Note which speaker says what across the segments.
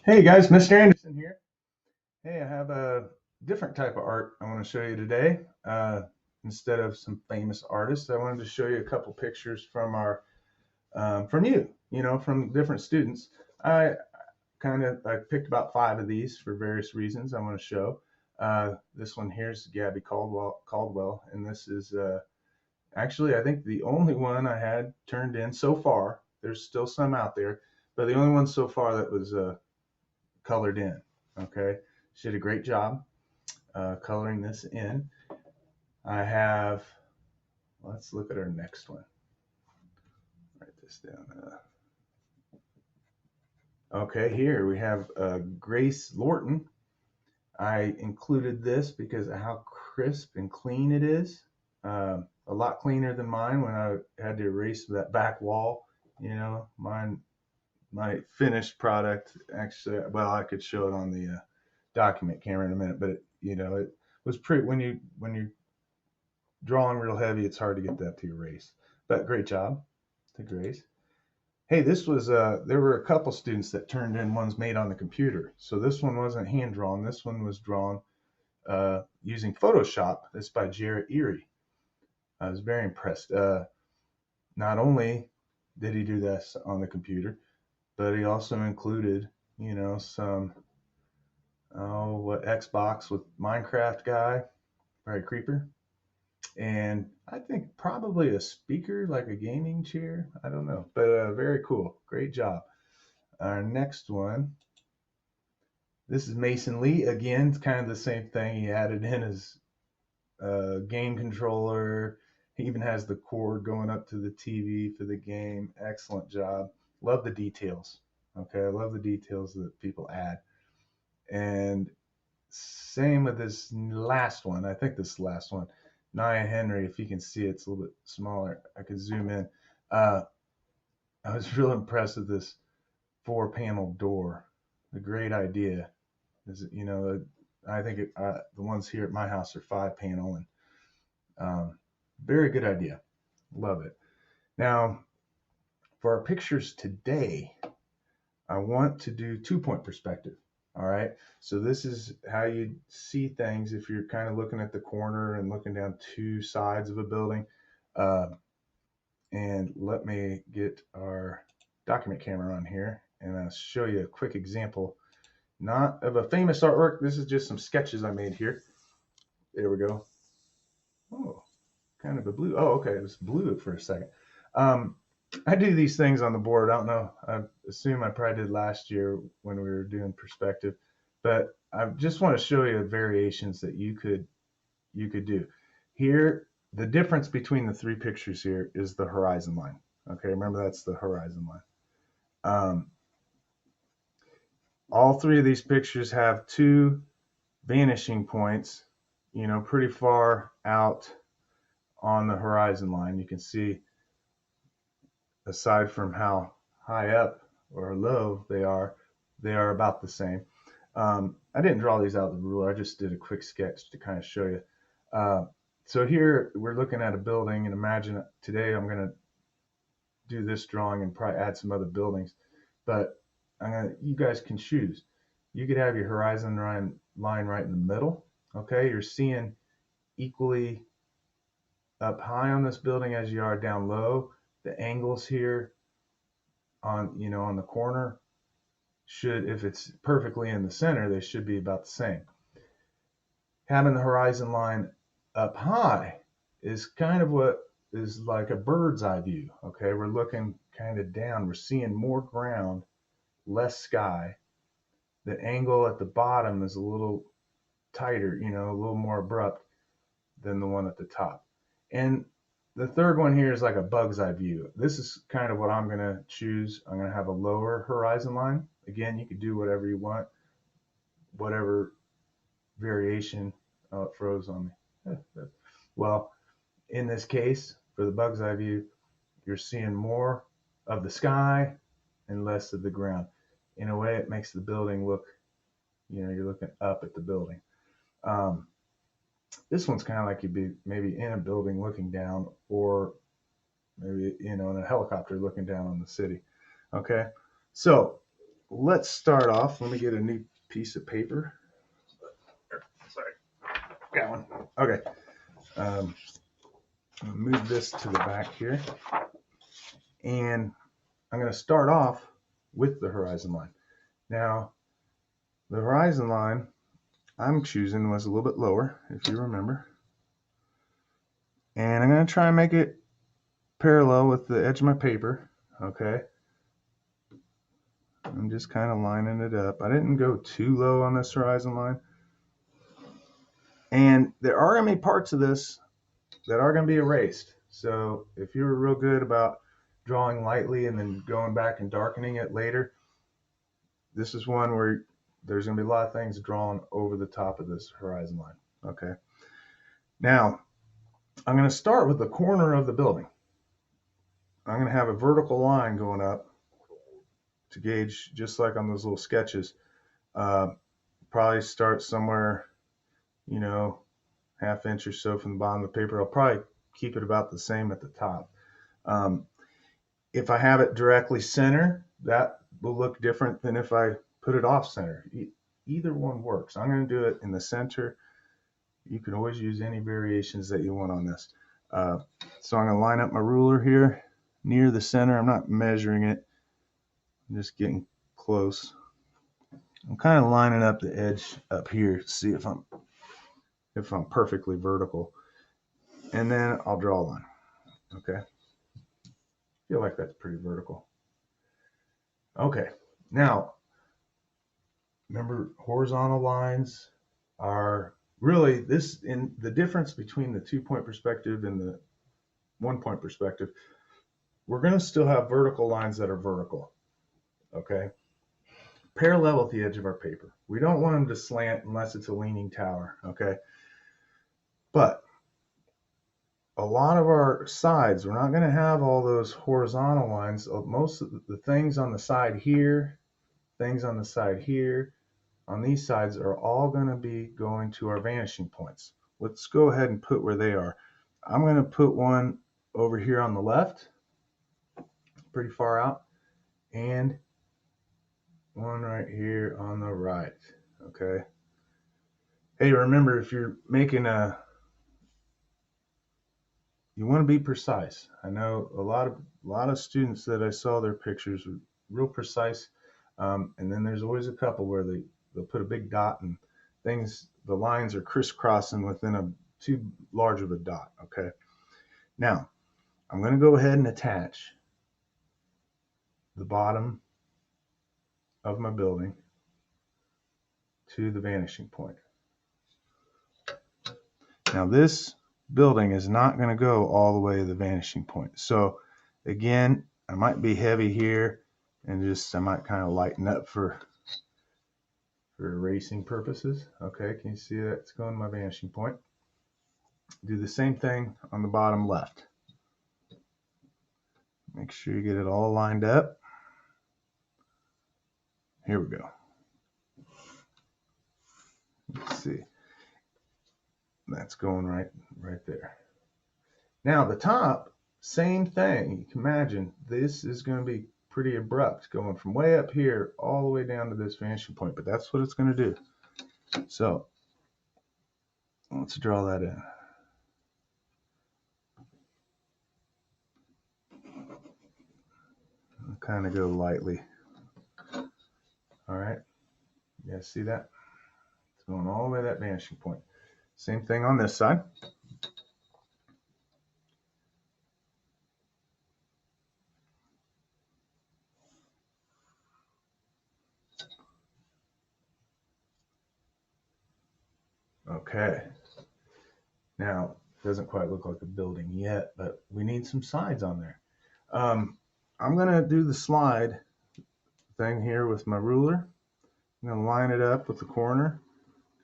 Speaker 1: Hey guys, Mr. Anderson here. Hey, I have a different type of art I want to show you today. Instead of some famous artists, I wanted to show you a couple pictures from from from different students. I I picked about five of these for various reasons I want to show. This one here is Gabby Caldwell, and this is actually, I think, the only one I had turned in so far. There's still some out there, but the only one so far that was colored in. Okay, she did a great job coloring this in. I have, let's look at our next one. Write this down. Okay, here we have Grace Lorton. I included this because of how crisp and clean it is. A lot cleaner than mine when I had to erase that back wall. My finished product actually, well, I could show it on the document camera in a minute, but it was pretty, when you're drawing real heavy, it's hard to get that to erase. But great job to Grace. Hey, this was there were a couple students that turned in ones made on the computer. So this one wasn't hand drawn. This one was drawn using Photoshop. This by Jarrett Erie. I was very impressed. Not only did he do this on the computer, but he also included, some what Xbox with Minecraft guy, probably Creeper, and I think probably a speaker, like a gaming chair. I don't know, but very cool. Great job. Our next one. This is Mason Lee. Again, it's kind of the same thing. He added in his game controller. He even has the cord going up to the TV for the game. Excellent job. Love the details. Okay, I love the details that people add. And same with this last one. I think this last one. Nia Henry, if you can see it, it's a little bit smaller. I could zoom in. Uh, I was real impressed with this 4-panel door. A great idea. Is I think the ones here at my house are 5-panel, and very good idea. Love it. Now, for our pictures today, I want to do 2-point perspective. All right. So this is how you see things if you're kind of looking at the corner and looking down two sides of a building. Uh, and let me get our document camera on here and I'll show you a quick example, not of a famous artwork. This is just some sketches I made here. There we go. Oh, kind of a blue. Oh, okay. It was blue for a second. Um, I do these things on the board. I don't know. I assume I probably did last year when we were doing perspective, but I just want to show you variations that you could do. Here, the difference between the three pictures here is the horizon line. Okay, remember that's the horizon line. Um, all three of these pictures have two vanishing points, pretty far out on the horizon line. You can see, aside from how high up or low they are about the same. I didn't draw these out of the ruler. I just did a quick sketch to kind of show you. Uh, so here we're looking at a building, and imagine today I'm going to do this drawing and probably add some other buildings, but you guys can choose. You could have your horizon line right in the middle. Okay, you're seeing equally up high on this building as you are down low. The angles here on the corner should, if it's perfectly in the center, they should be about the same. Having the horizon line up high is kind of what is like a bird's eye view. Okay, we're looking kind of down. We're seeing more ground, less sky. The angle at the bottom is a little tighter, a little more abrupt than the one at the top. And the third one here is like a bug's eye view. This is kind of what I'm going to choose. I'm going to have a lower horizon line. Again, you could do whatever you want, whatever variation. Oh, it froze on me. Well, in this case, for the bug's eye view, you're seeing more of the sky and less of the ground. In a way, it makes the building look, you're looking up at the building. This one's kind of like you'd be maybe in a building looking down, or maybe, in a helicopter looking down on the city. Okay. So let's start off. Let me get a new piece of paper. Sorry, got one. Okay. Um, I'll move this to the back here. And I'm going to start off with the horizon line. Now, the horizon line I'm choosing was a little bit lower, if you remember. And I'm going to try and make it parallel with the edge of my paper. Okay. I'm just kind of lining it up. I didn't go too low on this horizon line. And there are going to be parts of this that are going to be erased. So if you were real good about drawing lightly and then going back and darkening it later, this is one where there's going to be a lot of things drawn over the top of this horizon line. Okay. Now, I'm going to start with the corner of the building. I'm going to have a vertical line going up to gauge, just like on those little sketches. Probably start somewhere, you know, half inch or so from the bottom of the paper. I'll probably keep it about the same at the top. If I have it directly center, that will look different than if I put it off center. Either one works. I'm going to do it in the center. You can always use any variations that you want on this. So I'm going to line up my ruler here near the center. I'm not measuring it. I'm just getting close. I'm kind of lining up the edge up here to see if I'm perfectly vertical. And then I'll draw a line. Okay. Feel like that's pretty vertical. Okay. Now, remember, horizontal lines are really this in the difference between the 2-point perspective and the 1-point perspective. We're going to still have vertical lines that are vertical. Okay. Parallel with the edge of our paper. We don't want them to slant unless it's a leaning tower. Okay. But a lot of our sides, we're not going to have all those horizontal lines. Most of the things on the side here, things on the side here, on these sides are all going to be going to our vanishing points. Let's go ahead and put where they are. I'm going to put one over here on the left, pretty far out, and one right here on the right. Okay. Hey, remember, if you're making you want to be precise. I know a lot of students that I saw their pictures were real precise, and then there's always a couple where they'll put a big dot and the lines are crisscrossing within a too large of a dot. Okay. Now I'm going to go ahead and attach the bottom of my building to the vanishing point. Now this building is not going to go all the way to the vanishing point. So again, I might be heavy here and I might kind of lighten up for erasing purposes. Okay, can you see that it's going to my vanishing point? Do the same thing on the bottom left. Make sure you get it all lined up. Here we go. Let's see. That's going right there. Now the top, same thing. You can imagine this is going to be pretty abrupt, going from way up here all the way down to this vanishing point, but that's what it's going to do. So let's draw that in. I'll kind of go lightly. All right. You guys see that? It's going all the way to that vanishing point. Same thing on this side. Okay. Now, it doesn't quite look like a building yet, but we need some sides on there. I'm going to do the slide thing here with my ruler. I'm going to line it up with the corner.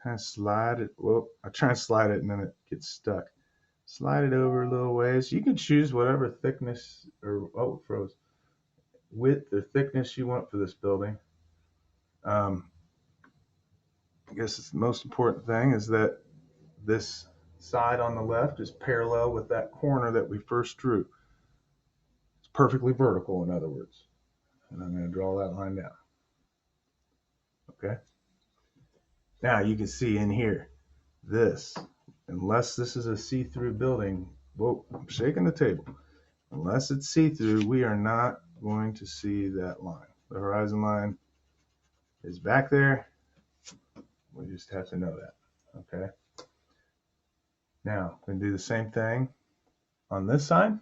Speaker 1: Kind of slide it. Well, I try and slide it and then it gets stuck. Slide it over a little ways. You can choose whatever thickness or froze width or thickness you want for this building. I guess the most important thing is that this side on the left is parallel with that corner that we first drew. It's perfectly vertical, in other words. And I'm going to draw that line down. Okay. Now you can see in here, this, unless this is a see-through building, whoa, I'm shaking the table. Unless it's see-through, we are not going to see that line. The horizon line is back there. We just have to know that. Okay. Now, we're going to do the same thing on this side.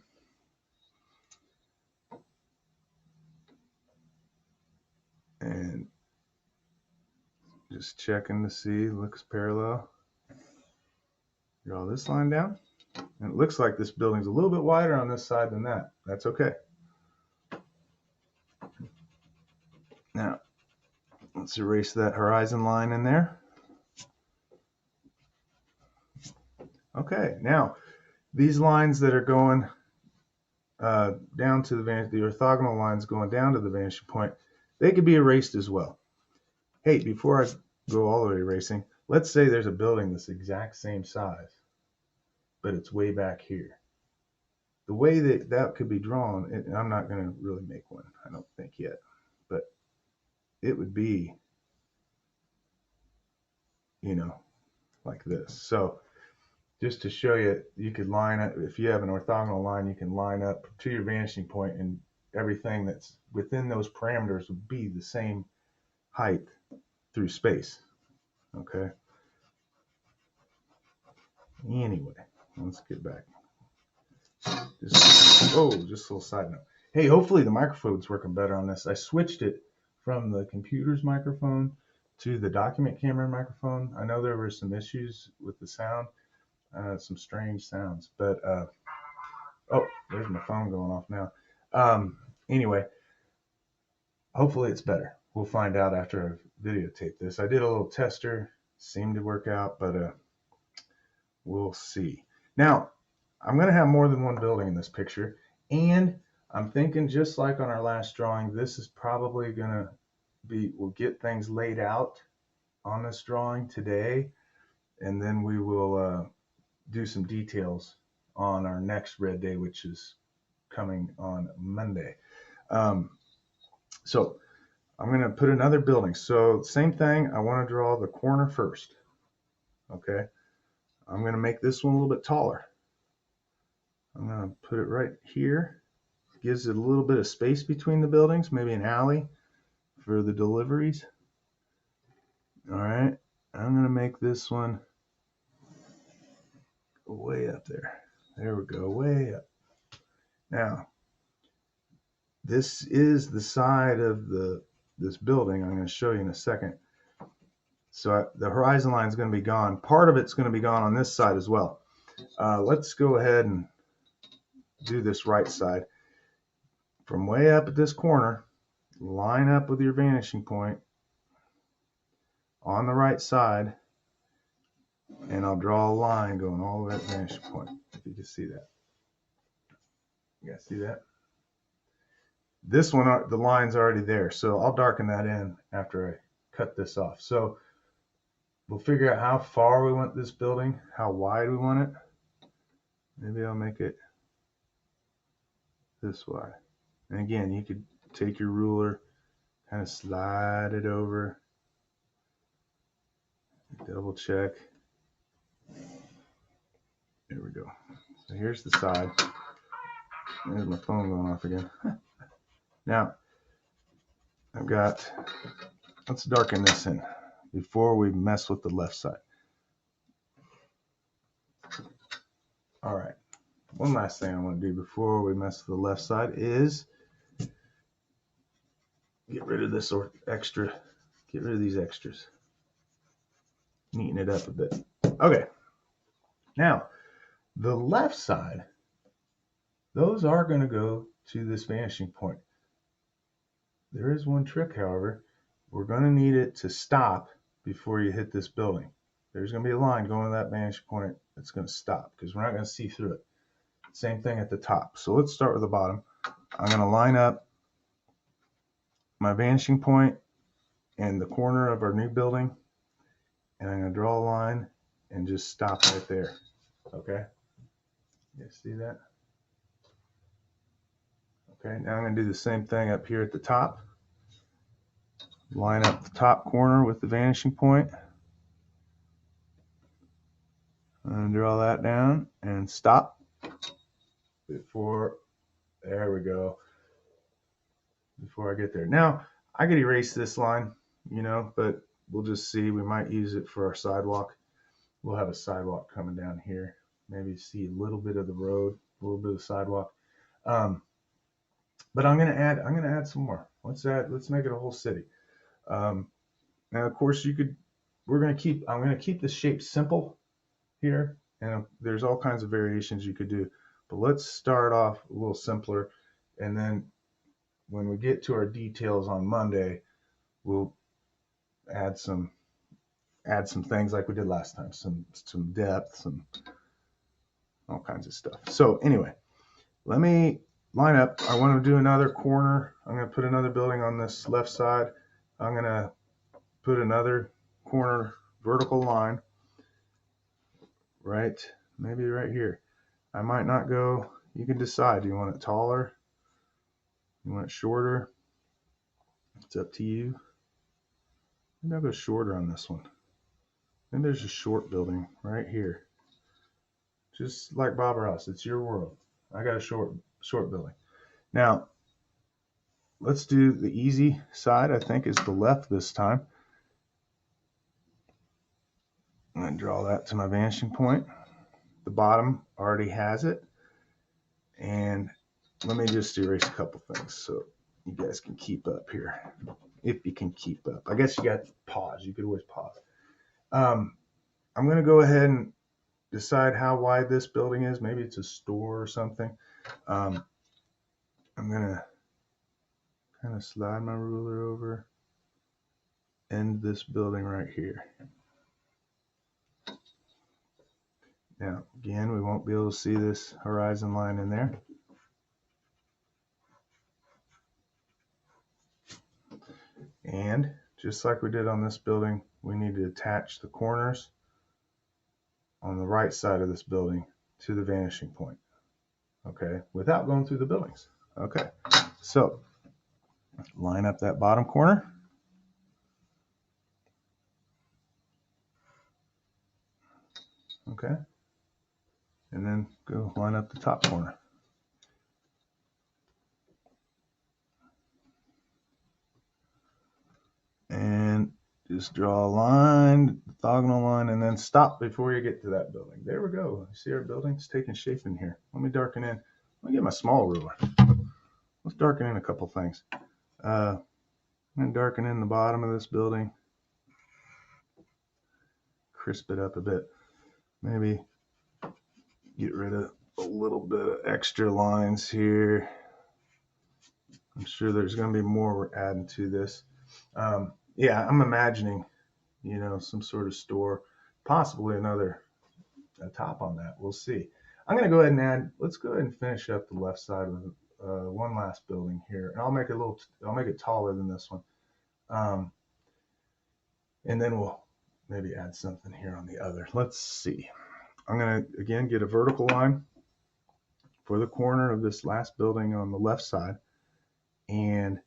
Speaker 1: And just checking to see, looks parallel. Draw this line down. And it looks like this building's a little bit wider on this side than that. That's okay. Now, let's erase that horizon line in there. Okay, now these lines that are going down to the orthogonal lines going down to the vanishing point, they could be erased as well. Hey, before I go all the way erasing, let's say there's a building that's the exact same size, but it's way back here. The way that that could be drawn, and I'm not going to really make one, I don't think yet, but it would be, you know, like this. So just to show you, you could line up, if you have an orthogonal line, you can line up to your vanishing point, and everything that's within those parameters would be the same height through space. Okay. Anyway, let's get back. Just a little side note. Hey, hopefully the microphone's working better on this. I switched it from the computer's microphone to the document camera microphone. I know there were some issues with the sound, some strange sounds, but oh, there's my phone going off now. Anyway, hopefully it's better. We'll find out after I videotape this. I did a little tester, seemed to work out, but we'll see. Now, I'm going to have more than one building in this picture, and I'm thinking just like on our last drawing, this is probably going to be, we'll get things laid out on this drawing today, and then we will do some details on our next red day, which is coming on Monday. So I'm going to put another building. So same thing, I want to draw the corner first. Okay. I'm going to make this one a little bit taller. I'm going to put it right here. Gives it a little bit of space between the buildings, maybe an alley for the deliveries. All right. I'm going to make this one way up there. There we go, way up. Now, this is the side of this building. I'm going to show you in a second. So the horizon line is going to be gone. Part of it's going to be gone on this side as well. Let's go ahead and do this right side. From way up at this corner, line up with your vanishing point on the right side, and I'll draw a line going all the way to the vanishing point, if you can see that. You guys see that? This one, the line's already there, so I'll darken that in after I cut this off. So we'll figure out how far we want this building, how wide we want it. Maybe I'll make it this wide. And again, you could take your ruler, kind of slide it over, double check. There we go. So here's the side. There's my phone going off again. Now, I've got, let's darken this in before we mess with the left side. All right. One last thing I want to do before we mess with the left side is get rid of this extra, get rid of these extras. Neaten it up a bit. Okay. Now, the left side, those are going to go to this vanishing point. There is one trick, however. We're going to need it to stop before you hit this building. There's going to be a line going to that vanishing point that's going to stop because we're not going to see through it. Same thing at the top. So let's start with the bottom. I'm going to line up my vanishing point and the corner of our new building, and I'm going to draw a line and just stop right there. Okay? You see that? Okay, now I'm going to do the same thing up here at the top. line up the top corner with the vanishing point, and draw that down and stop before, there we go, before I get there. Now I could erase this line, but we'll just see. We might use it for our sidewalk. We'll have a sidewalk coming down here. Maybe see a little bit of the road, a little bit of the sidewalk. But I'm gonna add some more. Let's make it a whole city. Now, of course, I'm gonna keep the shape simple here, and there's all kinds of variations you could do. But let's start off a little simpler, and then when we get to our details on Monday, we'll add some things like we did last time, some depth, some all kinds of stuff. So anyway, let me line up. I want to do another corner. I'm going to put another building on this left side. I'm going to put another corner vertical line maybe right here. I might not go, you can decide. Do you want it taller? You want it shorter? It's up to you. Maybe I'll go shorter on this one. Maybe there's a short building right here. Just like Bob Ross, it's your world. I got a short building. Now, let's do the easy side. I think is the left this time. I'm going to draw that to my vanishing point. The bottom already has it. And let me just erase a couple things so you guys can keep up here. If you can keep up. I guess you got to pause. You could always pause. I'm going to go ahead and decide how wide this building is. Maybe it's a store or something. I'm going to kind of slide my ruler over, end this building right here. Now, again, we won't be able to see this horizon line in there. And just like we did on this building, we need to attach the corners on the right side of this building to the vanishing point, okay, without going through the buildings. Okay, so line up that bottom corner. Okay, and then go line up the top corner. And just draw a line, orthogonal line, and then stop before you get to that building. There we go. You see our building's taking shape in here. Let me darken in. Let me get my small ruler. Let's darken in a couple things. I'm going to darken in the bottom of this building. Crisp it up a bit. Maybe get rid of a little bit of extra lines here. I'm sure there's going to be more we're adding to this. Yeah, I'm imagining, some sort of store, possibly another top on that. We'll see. I'm going to go ahead and let's go ahead and finish up the left side with one last building here. And I'll make it taller than this one. And then we'll maybe add something here on the other. Let's see. I'm going to, again, get a vertical line for the corner of this last building on the left side. And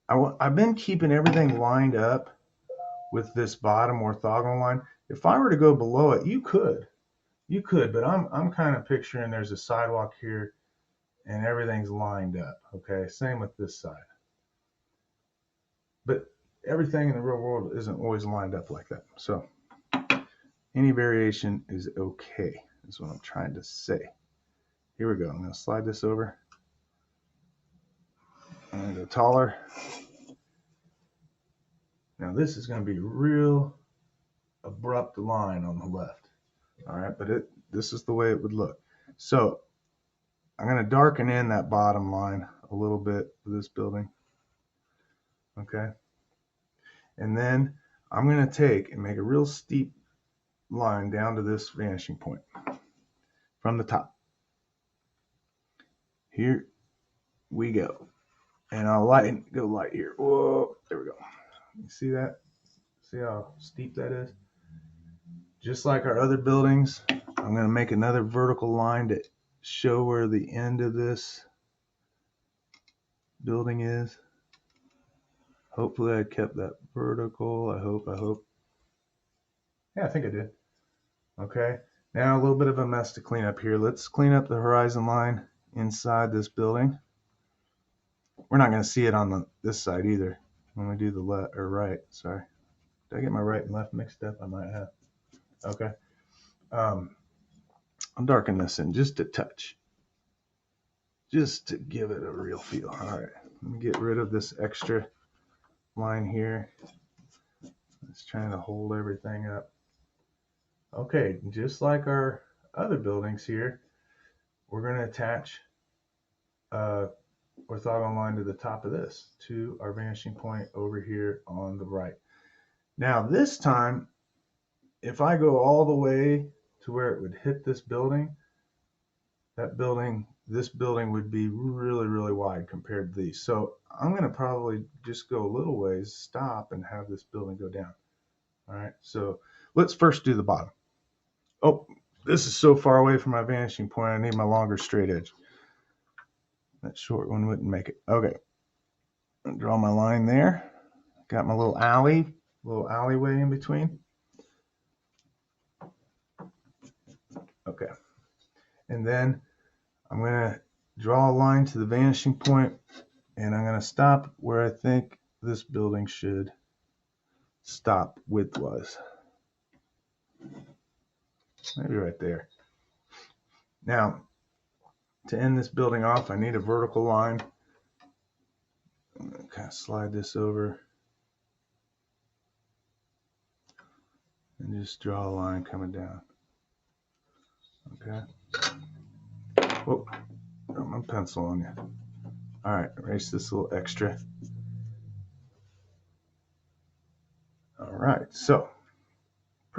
Speaker 1: I've been keeping everything lined up with this bottom orthogonal line. If I were to go below it, you could, but I'm kind of picturing there's a sidewalk here and everything's lined up. Okay, same with this side. But everything in the real world isn't always lined up like that. So any variation is okay, is what I'm trying to say. Here we go. I'm going to slide this over. I'm going to go taller. Now this is going to be a real abrupt line on the left. All right, but this is the way it would look. So I'm going to darken in that bottom line a little bit for this building. Okay. And then I'm going to take and make a real steep line down to this vanishing point from the top. Here we go. And I'll go light here. Whoa, there we go. You see that? See how steep that is? Just like our other buildings, I'm going to make another vertical line to show where the end of this building is. Hopefully I kept that vertical. I hope. Yeah, I think I did. Okay. Now a little bit of a mess to clean up here. Let's clean up the horizon line inside this building. We're not going to see it on this side either when we do the left or right. Sorry. Did I get my right and left mixed up? I might have. Okay. I'll darken this in just a touch, just to give it a real feel. All right. Let me get rid of this extra line here. It's trying to hold everything up. Okay, just like our other buildings here, we're going to attach orthogonal line to the top of this to our vanishing point over here on the right. Now this time, if I go all the way to where it would hit this building, this building would be really, really wide compared to these. So I'm going to probably just go a little ways, stop, and have this building go down. All right, so let's first do the bottom. Oh, this is so far away from my vanishing point, I need my longer straight edge. That short one wouldn't make it. Okay, I'll draw my line there. Got my little alleyway in between. Okay, and then I'm going to draw a line to the vanishing point, and I'm going to stop where I think this building should stop width-wise. Maybe right there. Now, to end this building off, I need a vertical line. I'm going to kind of slide this over and just draw a line coming down. Okay. Whoa, got my pencil on you. All right, erase this little extra. All right, so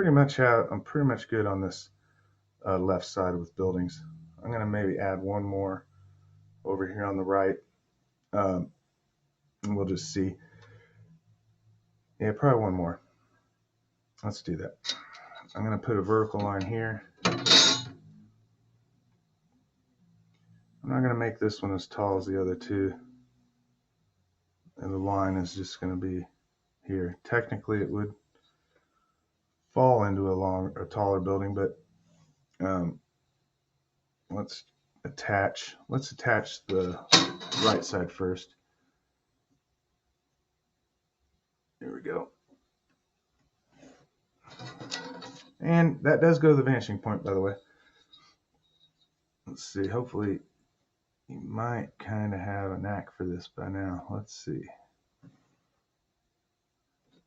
Speaker 1: I'm pretty much good on this left side with buildings. I'm going to maybe add one more over here on the right. And we'll just see. Yeah, probably one more. Let's do that. I'm going to put a vertical line here. I'm not going to make this one as tall as the other two. And the line is just going to be here. Technically, it would fall into a taller building, but let's attach the right side first. Here we go. And that does go to the vanishing point, by the way. Let's see, hopefully you might kind of have a knack for this by now. Let's see.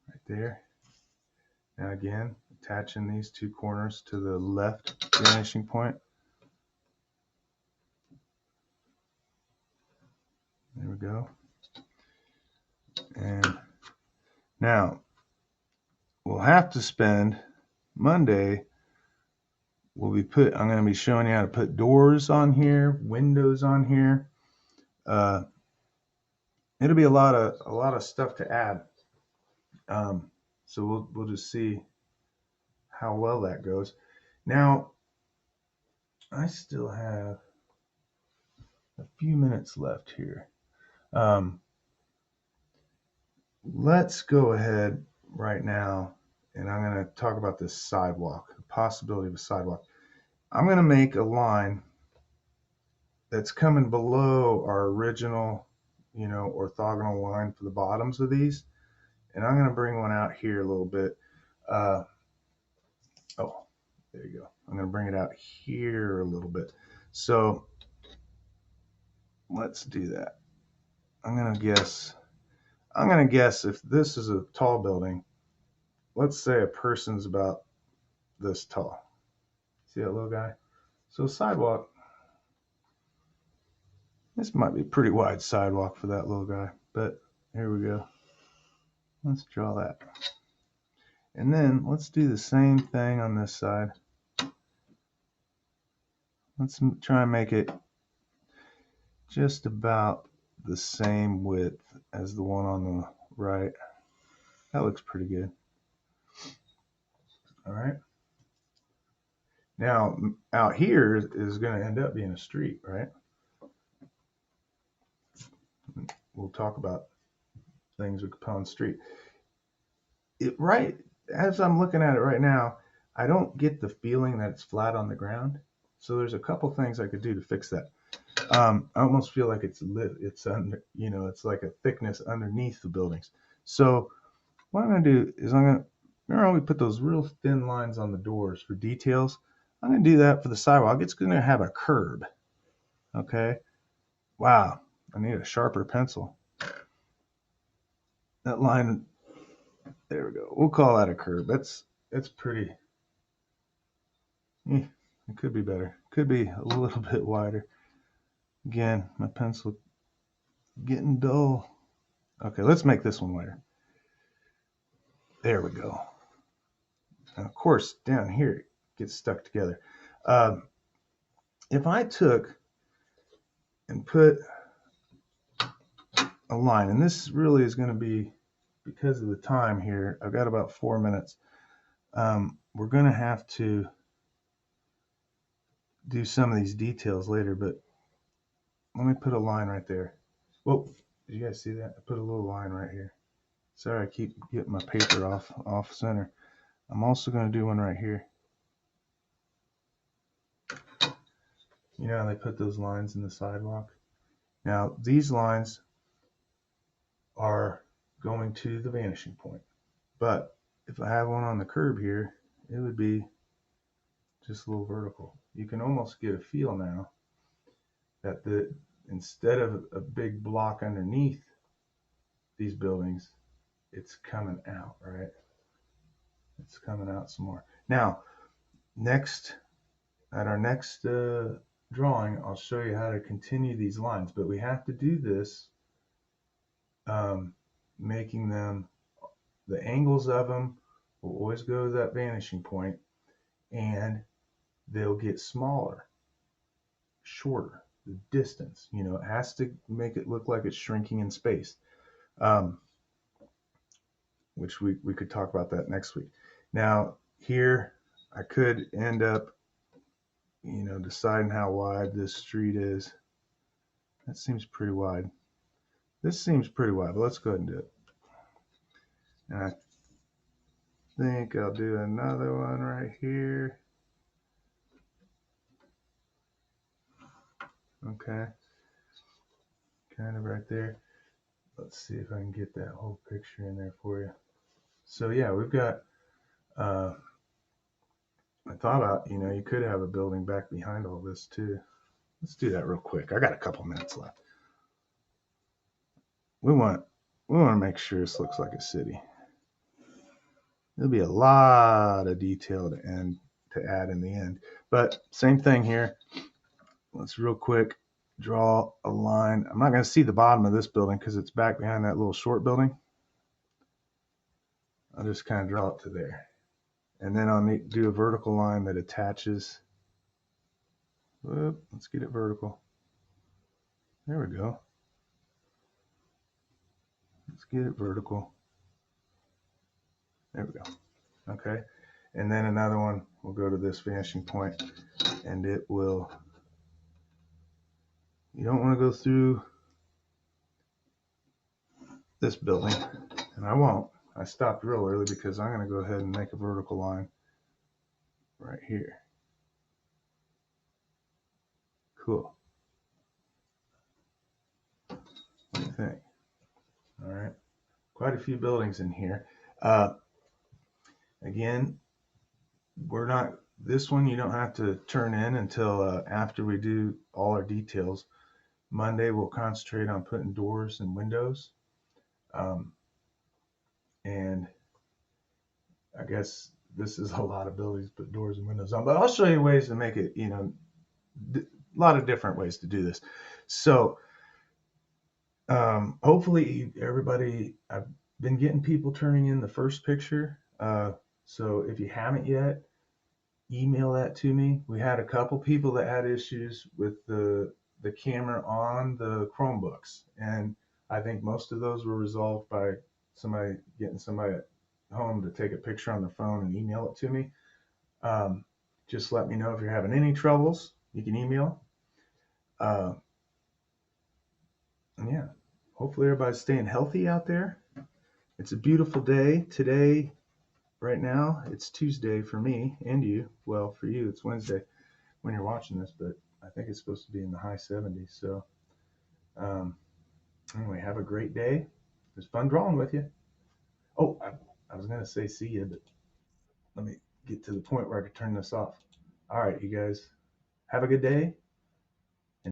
Speaker 1: Right there. Now again, attaching these two corners to the left vanishing point. There we go. And now we'll have to spend Monday. I'm going to be showing you how to put doors on here, windows on here. It'll be a lot of stuff to add. So we'll just see how well that goes. Now, I still have a few minutes left here. Let's go ahead right now, and I'm going to talk about this sidewalk, the possibility of a sidewalk. I'm going to make a line that's coming below our original, orthogonal line for the bottoms of these. And I'm going to bring one out here a little bit. Oh, there you go. I'm going to bring it out here a little bit. So let's do that. I'm going to guess if this is a tall building, let's say a person's about this tall. See that little guy? So sidewalk, this might be a pretty wide sidewalk for that little guy, but here we go. Let's draw that. And then let's do the same thing on this side. Let's try and make it just about the same width as the one on the right. That looks pretty good. All right. Now, out here is going to end up being a street, right? We'll talk about things with Capone Street. Right as I'm looking at it right now, I don't get the feeling that it's flat on the ground. So there's a couple things I could do to fix that. I almost feel like it's lit. It's under, it's like a thickness underneath the buildings. So what I'm gonna do is remember how we put those real thin lines on the doors for details? I'm gonna do that for the sidewalk. It's gonna have a curb. Okay. Wow. I need a sharper pencil. That line, there we go. We'll call that a curb. That's pretty. It could be better. Could be a little bit wider. Again, my pencil getting dull. Okay, let's make this one wider. There we go. And of course, down here it gets stuck together. If I took and put a line, and this really is going to be, because of the time here, I've got about 4 minutes. We're going to have to do some of these details later, but let me put a line right there. Whoa, did you guys see that? I put a little line right here. Sorry, I keep getting my paper off center. I'm also going to do one right here. You know how they put those lines in the sidewalk? Now, these lines are going to the vanishing point. But if I have one on the curb here, it would be just a little vertical. You can almost get a feel now that instead of a big block underneath these buildings, it's coming out, right? It's coming out some more. Now, at our next drawing, I'll show you how to continue these lines, but we have to do this making them, the angles of them will always go to that vanishing point, and they'll get smaller, shorter. The distance, it has to make it look like it's shrinking in space, which we could talk about that next week. Now here I could end up deciding how wide this street is. That seems pretty wide. This seems pretty wide, but let's go ahead and do it. And I think I'll do another one right here. Okay, kind of right there. Let's see if I can get that whole picture in there for you. So yeah, we've got, I thought about, you could have a building back behind all this too. Let's do that real quick. I got a couple minutes left. We want to make sure this looks like a city. There'll be a lot of detail to add in the end. But same thing here. Let's real quick draw a line. I'm not going to see the bottom of this building because it's back behind that little short building. I'll just kind of draw it to there. And then I'll do a vertical line that attaches. Whoop, let's get it vertical. There we go. Let's get it vertical. There we go. Okay. And then another one will go to this vanishing point, and it will, you don't want to go through this building, and I won't. I stopped real early because I'm going to go ahead and make a vertical line right here. Cool. What do you think? All right. Quite a few buildings in here. Again, this one you don't have to turn in until after we do all our details. Monday we'll concentrate on putting doors and windows. And I guess this is a lot of buildings to put doors and windows on, but I'll show you ways to make it, a lot of different ways to do this. So hopefully everybody, I've been getting people turning in the first picture. So if you haven't yet, email that to me. We had a couple people that had issues with the camera on the Chromebooks, and I think most of those were resolved by getting somebody at home to take a picture on their phone and email it to me. Just let me know if you're having any troubles. You can email. And yeah, hopefully everybody's staying healthy out there. It's a beautiful day today. Right now, it's Tuesday for me and you. Well, for you, it's Wednesday when you're watching this, but I think it's supposed to be in the high 70s. So, um, anyway, have a great day. It was fun drawing with you. Oh, I was going to say see you, but let me get to the point where I could turn this off. All right, you guys, have a good day.